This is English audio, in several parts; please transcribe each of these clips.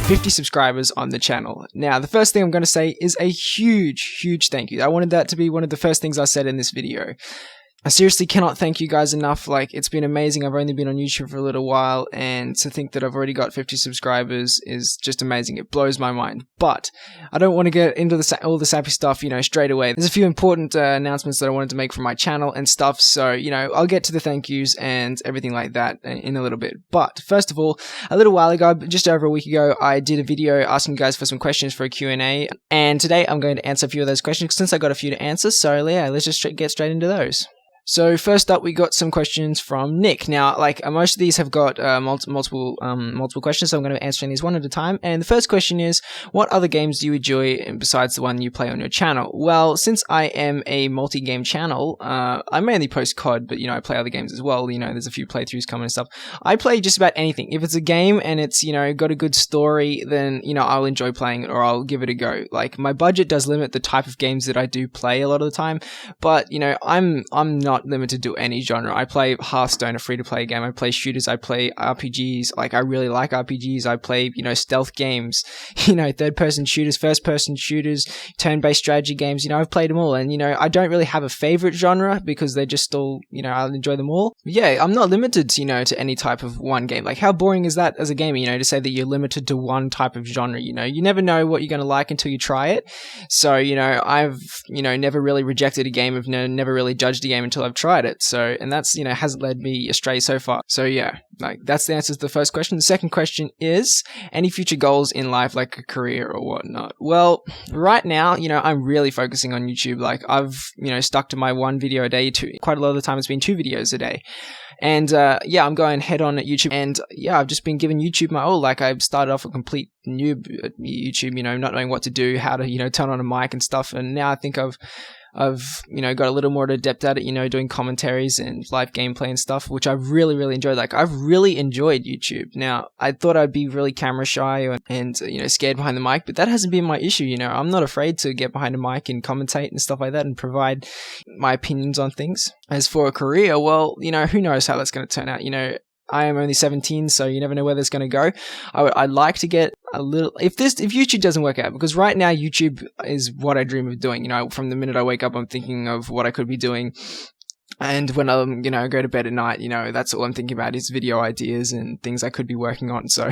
50 subscribers on the channel. Now, the first thing I'm going to say is a huge thank you. I wanted that to be one of the first things I said in this video. I seriously cannot thank you guys enough. Like, it's been amazing. I've only been on YouTube for a little while, and to think that I've already got 50 subscribers is just amazing. It blows my mind. But I don't want to get into all the sappy stuff, straight away. There's a few important announcements that I wanted to make for my channel and stuff, so, I'll get to the thank yous and everything like that in a little bit. But, first of all, a little while ago, just over a week ago, I did a video asking you guys for some questions for a Q&A, and today I'm going to answer a few of those questions since I got a few to answer, so yeah, let's just get straight into those. So first up, we got some questions from Nick. Now, most of these have got multiple questions, so I'm going to answer these one at a time. And the first question is, what other games do you enjoy besides the one you play on your channel? Well, since I am a multi-game channel, I mainly post COD, but I play other games as well. There's a few playthroughs coming and stuff. I play just about anything. If it's a game and it's got a good story, then I'll enjoy playing it or I'll give it a go. Like, my budget does limit the type of games that I do play a lot of the time, but I'm not limited to any genre. I play Hearthstone, a free-to-play game. I play shooters. I play RPGs. I really like RPGs. I play, stealth games, third-person shooters, first-person shooters, turn-based strategy games. I've played them all, and, I don't really have a favorite genre because they're just all, I'll enjoy them all. But yeah, I'm not limited, to any type of one game. Like, how boring is that as a gamer, to say that you're limited to one type of genre, you never know what you're going to like until you try it. So, I've, never really rejected a game. I've never really judged a game until I've tried it. So, and that's, hasn't led me astray so far. So yeah, that's the answer to the first question. The second question is, any future goals in life, like a career or whatnot? Well, right now, I'm really focusing on YouTube. I've, stuck to my one video a day. Quite a lot of the time it's been 2 videos a day. And yeah, I'm going head on at YouTube, and yeah, I've just been giving YouTube my all. I've started off a complete noob at YouTube, not knowing what to do, how to, turn on a mic and stuff, and now I think I've got a little more adept at it, doing commentaries and live gameplay and stuff, which I've really enjoyed. I've really enjoyed YouTube. Now, I thought I'd be really camera shy and scared behind the mic, but that hasn't been my issue. I'm not afraid to get behind a mic and commentate and stuff like that and provide my opinions on things. As for a career, well, who knows how that's going to turn out. I am only 17, so you never know where that's going to go. I'd like to get a little, if YouTube doesn't work out, because right now YouTube is what I dream of doing. From the minute I wake up, I'm thinking of what I could be doing. And when I'm, go to bed at night, that's all I'm thinking about is video ideas and things I could be working on. So,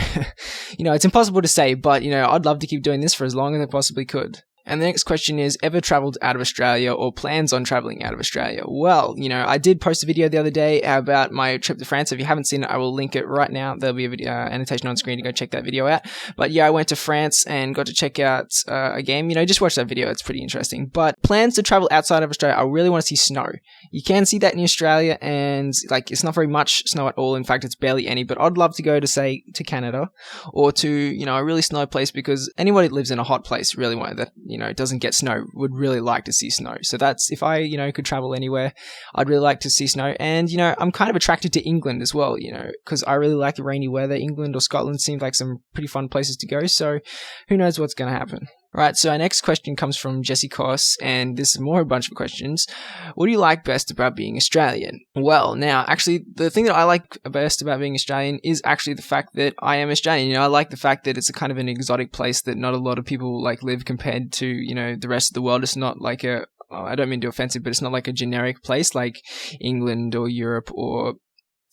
it's impossible to say, but, I'd love to keep doing this for as long as I possibly could. And the next question is, ever traveled out of Australia or plans on traveling out of Australia? Well, I did post a video the other day about my trip to France. If you haven't seen it, I will link it right now. There'll be a video, annotation on screen to go check that video out. But yeah, I went to France and got to check out a game. Just watch that video. It's pretty interesting. But plans to travel outside of Australia, I really want to see snow. You can see that in Australia, and it's not very much snow at all. In fact, it's barely any. But I'd love to go to, say, to Canada or to, a really snowy place, because anybody that lives in a hot place really want that, it doesn't get snow, would really like to see snow. So that's, if I, could travel anywhere, I'd really like to see snow. And, I'm kind of attracted to England as well, because I really like the rainy weather. England or Scotland seems like some pretty fun places to go. So who knows what's going to happen. Right, so our next question comes from Jesse Koss, and this is a bunch of questions. What do you like best about being Australian? Well, now, actually, the thing that I like best about being Australian is actually the fact that I am Australian. I like the fact that it's a kind of an exotic place that not a lot of people live compared to, the rest of the world. It's not like I don't mean to be offensive, but it's not like a generic place like England or Europe or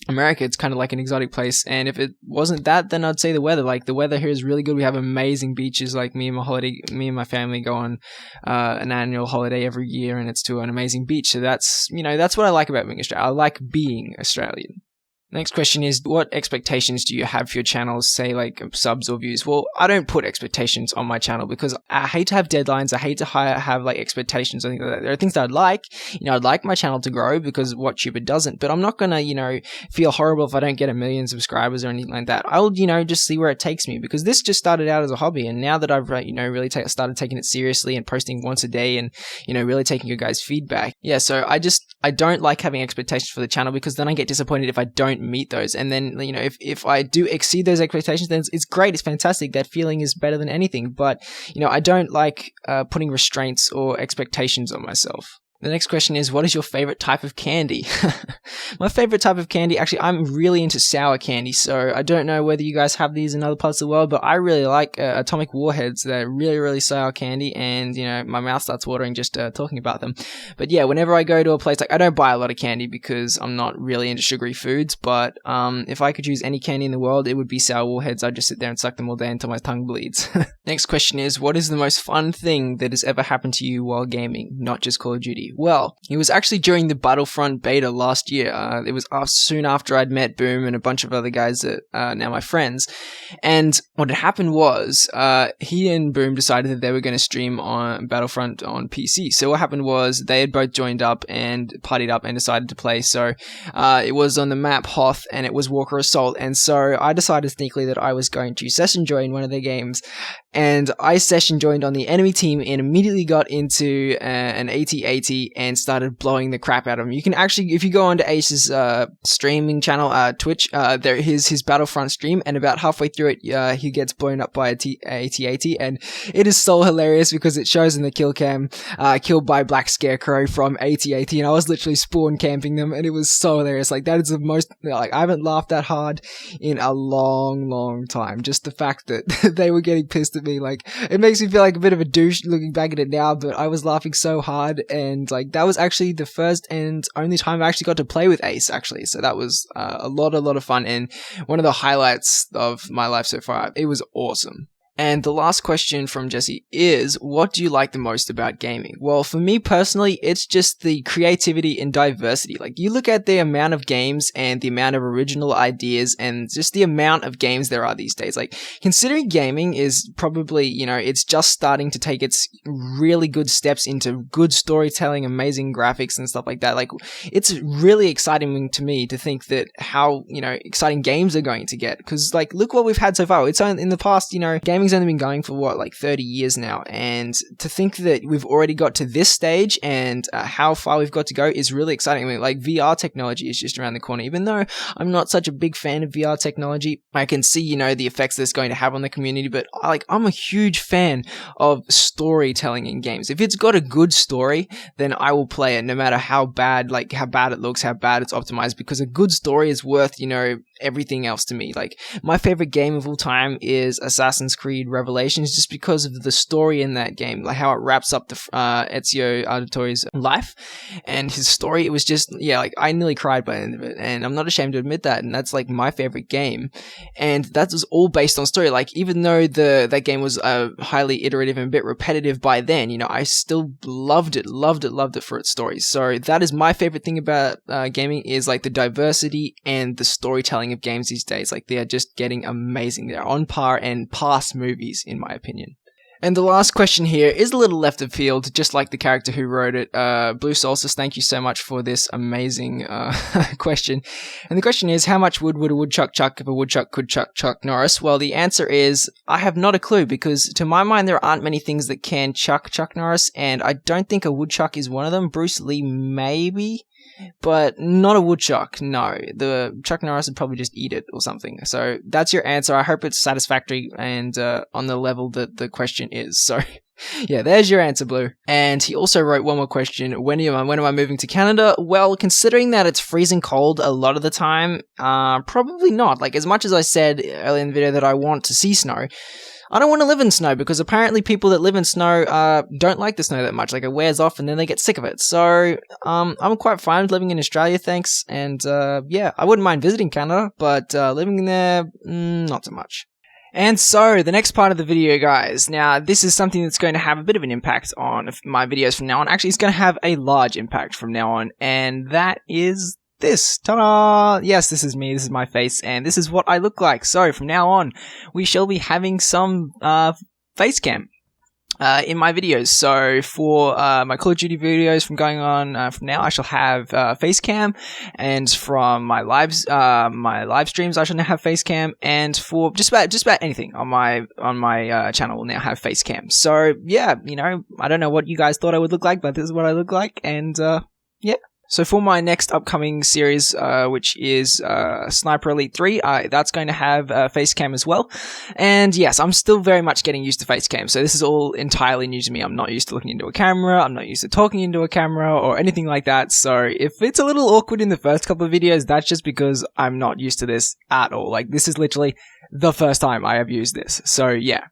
America. It's kind of like an exotic place, and if it wasn't that, then I'd say the weather. The weather here is really good. We have amazing beaches. Me and my family go on an annual holiday every year, and it's to an amazing beach. So that's what I like about being Australian. I like being Australian. Next question is, what expectations do you have for your channels, say subs or views? Well, I don't put expectations on my channel because I hate to have deadlines. I hate to have expectations. I think that there are things that I'd like. I'd like my channel to grow because WhatTuber doesn't, but I'm not gonna, feel horrible if I don't get 1 million subscribers or anything like that. I'll, just see where it takes me, because this just started out as a hobby, and now that I've, really started taking it seriously and posting once a day and, really taking your guys' feedback. Yeah, so I don't like having expectations for the channel, because then I get disappointed if I don't meet those. And then, if I do exceed those expectations, then it's great. It's fantastic. That feeling is better than anything. But, I don't like putting restraints or expectations on myself. The next question is, what is your favorite type of candy? My favorite type of candy, actually, I'm really into sour candy, so I don't know whether you guys have these in other parts of the world, but I really like Atomic Warheads. They're really, really sour candy, and, you know, my mouth starts watering just talking about them. But yeah, whenever I go to a place, like, I don't buy a lot of candy because I'm not really into sugary foods, but if I could choose any candy in the world, it would be sour Warheads. I'd just sit there and suck them all day until my tongue bleeds. Next question is, what is the most fun thing that has ever happened to you while gaming, not just Call of Duty? Well, it was actually during the Battlefront beta last year. It was soon after I'd met Boom and a bunch of other guys that are now my friends. And what had happened was, he and Boom decided that they were going to stream on Battlefront on PC. So what happened was, they had both joined up and partied up and decided to play. So it was on the map Hoth, and it was Walker Assault. And so I decided sneakily that I was going to session join one of their games. And I session joined on the enemy team and immediately got into an AT-AT and started blowing the crap out of him. You can actually, if you go onto Ace's streaming channel, Twitch, there is his Battlefront stream, and about halfway through it, he gets blown up by a AT-AT, and it is so hilarious because it shows in the kill cam, killed by Black Scarecrow from AT-AT, and I was literally spawn camping them, and it was so hilarious. Like, that is the most, like, I haven't laughed that hard in a long, long time. Just the fact that they were getting pissed at me, like, it makes me feel like a bit of a douche looking back at it now, but I was laughing so hard, and like, that was actually the first and only time I actually got to play with Ace, actually. So that was a lot of fun, and one of the highlights of my life so far. It was awesome. And the last question from Jesse is, what do you like the most about gaming? Well, for me personally, it's just the creativity and diversity. Like, you look at the amount of games and the amount of original ideas and just the amount of games there are these days. Like, considering gaming is probably, you know, it's just starting to take its really good steps into good storytelling, amazing graphics and stuff like that. Like, it's really exciting to me to think that how, you know, exciting games are going to get. Because, like, look what we've had so far. It's in the past, you know, gaming's only been going for what, like 30 years now, and to think that we've already got to this stage and how far we've got to go is really exciting. I mean, like, VR technology is just around the corner. Even though I'm not such a big fan of VR technology, I can see, you know, the effects that it's going to have on the community, but like, I'm a huge fan of storytelling in games. If it's got a good story, then I will play it no matter how bad, like how bad it looks, how bad it's optimized, because a good story is worth, you know, everything else to me. Like, my favorite game of all time is Assassin's Creed Revelations, just because of the story in that game, like how it wraps up the Ezio Auditore's life and his story. It was just, yeah, like, I nearly cried by the end of it, and I'm not ashamed to admit that, and that's like my favorite game, and that was all based on story. Like, even though that game was highly iterative and a bit repetitive by then, you know, I still loved it for its story. So that is my favorite thing about gaming, is like the diversity and the storytelling of games these days. Like, they are just getting amazing. They're on par and past movies, in my opinion. And the last question here is a little left of field, just like the character who wrote it. BlueSolstice, thank you so much for this amazing question. And the question is, how much wood would a woodchuck chuck if a woodchuck could chuck Norris? Well, the answer is, I have not a clue, because to my mind, there aren't many things that can chuck Norris, and I don't think a woodchuck is one of them. Bruce Lee, maybe? But not a woodchuck, no. The Chuck Norris would probably just eat it or something. So that's your answer. I hope it's satisfactory and on the level that the question is. So yeah, there's your answer, Blue. And he also wrote one more question. When am I moving to Canada? Well, considering that it's freezing cold a lot of the time, probably not. Like, as much as I said earlier in the video that I want to see snow, I don't want to live in snow, because apparently people that live in snow don't like the snow that much. Like, it wears off and then they get sick of it. So I'm quite fine with living in Australia, thanks. And yeah, I wouldn't mind visiting Canada, but living there, not so much. And so, the next part of the video, guys. Now, this is something that's going to have a bit of an impact on my videos from now on. Actually, it's going to have a large impact from now on, and that is this. Ta-da! Yes, this is me, this is my face, and this is what I look like. So, from now on, we shall be having some face cam in my videos. So, for my Call of Duty videos from going on from now, I shall have face cam, and from my live streams, I shall now have face cam, and for just about anything on my channel will now have face cam. So, yeah, you know, I don't know what you guys thought I would look like, but this is what I look like, and yeah. So for my next upcoming series, which is Sniper Elite 3, that's going to have face cam as well. And yes, I'm still very much getting used to face cam, so this is all entirely new to me. I'm not used to looking into a camera, I'm not used to talking into a camera or anything like that, so if it's a little awkward in the first couple of videos, that's just because I'm not used to this at all. Like, this is literally the first time I have used this, so yeah.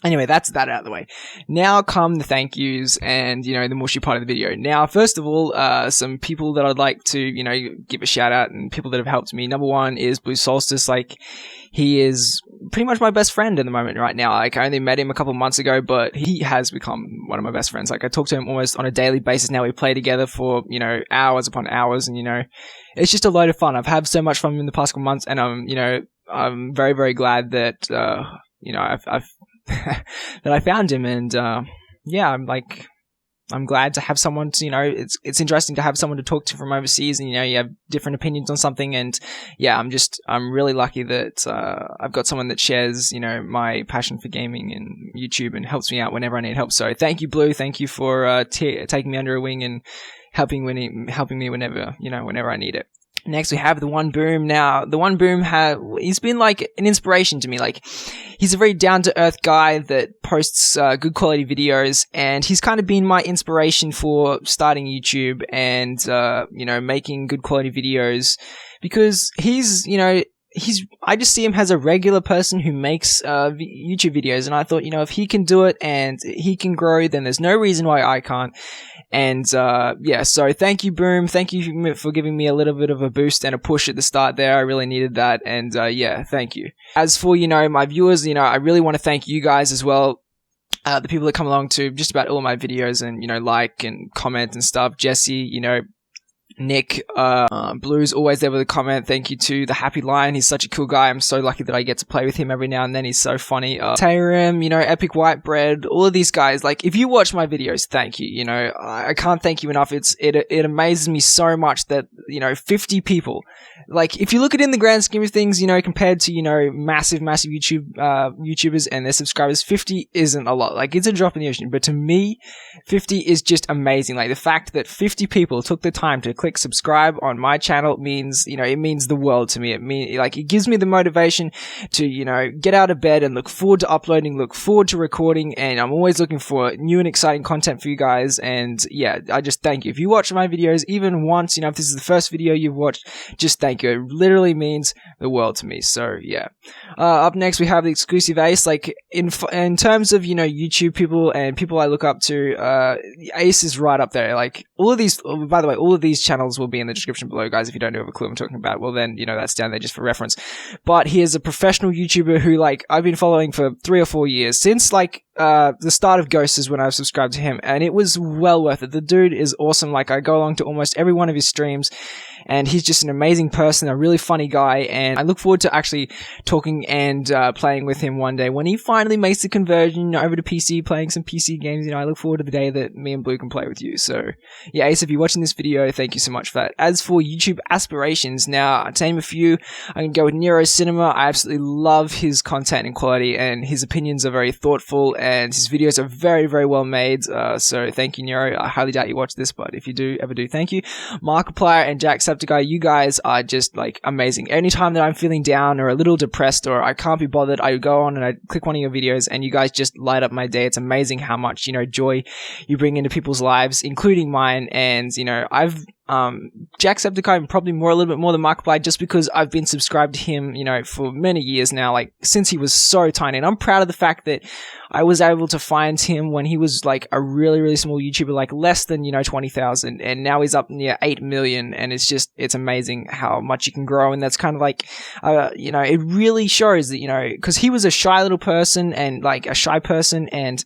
Anyway, that's that out of the way. Now come the thank yous and, the mushy part of the video. Now, first of all, some people that I'd like to, give a shout out and people that have helped me. Number one is BlueSolstice. Like, he is pretty much my best friend at the moment right now. Like, I only met him a couple months ago, but he has become one of my best friends. Like, I talk to him almost on a daily basis now. We play together for, hours upon hours, and, it's just a load of fun. I've had so much fun in the past couple months, and I'm very, very glad that, I've that I found him, and I'm glad to have someone to, it's interesting to have someone to talk to from overseas, and you have different opinions on something, and yeah, I'm really lucky that I've got someone that shares my passion for gaming and YouTube and helps me out whenever I need help. So thank you, Blue. Thank you for taking me under a wing and helping me whenever whenever I need it. Next, we have TheOneBoom. Now, TheOneBoom he's been like an inspiration to me. Like, he's a very down-to-earth guy that posts good quality videos, and he's kind of been my inspiration for starting YouTube and, making good quality videos, because I just see him as a regular person who makes YouTube videos, and I thought, if he can do it and he can grow, then there's no reason why I can't. And so thank you, Boom. Thank you for giving me a little bit of a boost and a push at the start there. I really needed that, and thank you. As for my viewers, I really want to thank you guys as well. The people that come along to just about all my videos and like and comment and stuff. Jesse, Nick, Blue's always there with a comment. Thank you to the Happy Lion. He's such a cool guy. I'm so lucky that I get to play with him every now and then. He's so funny. Tarim, EpicWhiteBread, all of these guys. Like, if you watch my videos, thank you. I can't thank you enough. It amazes me so much that 50 people. Like, if you look at it in the grand scheme of things, compared to massive YouTubers and their subscribers, 50 isn't a lot. Like, it's a drop in the ocean. But to me, 50 is just amazing. Like, the fact that 50 people took the time to click subscribe on my channel means, it means the world to me. It gives me the motivation to, get out of bed and look forward to uploading, look forward to recording, and I'm always looking for new and exciting content for you guys. And yeah, I just thank you. If you watch my videos even once, if this is the first video you've watched, just thank you. It literally means the world to me. So yeah. Up next, we have TheXclusiveAce. Like, in terms of, YouTube people and people I look up to, Ace is right up there. Like, all of these channels will be in the description below, guys. If you don't have a clue what I'm talking about, well then, that's down there just for reference. But he is a professional YouTuber who, I've been following for 3 or 4 years, since, the start of Ghost is when I subscribed to him, and it was well worth it. The dude is awesome. Like, I go along to almost every one of his streams, and he's just an amazing person, a really funny guy, and I look forward to actually talking and playing with him one day when he finally makes the conversion over to PC, playing some PC games. I look forward to the day that me and Blue can play with you. So yeah, Ace, if you're watching this video, thank you so much for that. As for YouTube aspirations, now, to name a few, I can go with NerosCinema. I absolutely love his content and quality, and his opinions are very thoughtful, and his videos are very, very well made. So thank you, Nero. I highly doubt you watch this, but if you do, ever do, thank you. Markiplier and JackSepticEye, you guys are just amazing. Anytime that I'm feeling down or a little depressed or I can't be bothered, I go on and I click one of your videos, and you guys just light up my day. It's amazing how much joy you bring into people's lives, including mine. And I've JackSepticEye probably a little bit more than Markiplier, just because I've been subscribed to him, for many years now, since he was so tiny. And I'm proud of the fact that I was able to find him when he was a really, really small YouTuber, less than 20,000, and now he's up near 8 million, and it's amazing how much you can grow. And that's kind of it really shows that, because he was a shy little person and a shy person, and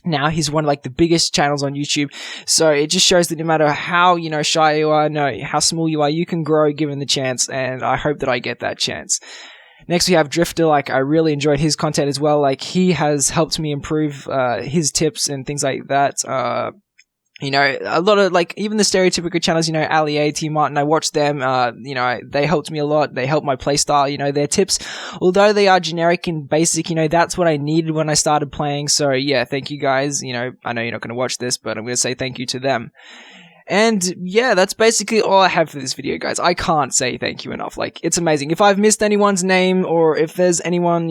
now he's one of the biggest channels on YouTube. So it just shows that no matter how shy you are, how small you are, you can grow given the chance, and I hope that I get that chance. Next, we have Driftor. I really enjoyed his content as well. He has helped me improve his tips and things like that. A lot of, even the stereotypical channels, Ali A, Tmartn, I watched them, they helped me a lot. They helped my playstyle, their tips, although they are generic and basic, that's what I needed when I started playing. So yeah, thank you guys. I know you're not going to watch this, but I'm going to say thank you to them. And yeah, that's basically all I have for this video, guys. I can't say thank you enough. Like, it's amazing. If I've missed anyone's name, or if there's anyone,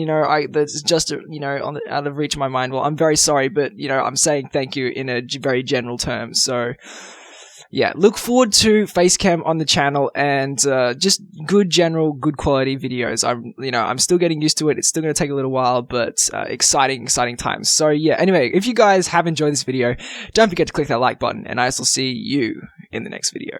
that's just, out of reach of my mind, well, I'm very sorry, but, I'm saying thank you in a very general term. So, yeah, look forward to Facecam on the channel and just good quality videos. I'm still getting used to it. It's still going to take a little while, but exciting times. So yeah, anyway, if you guys have enjoyed this video, don't forget to click that like button, and I will see you in the next video.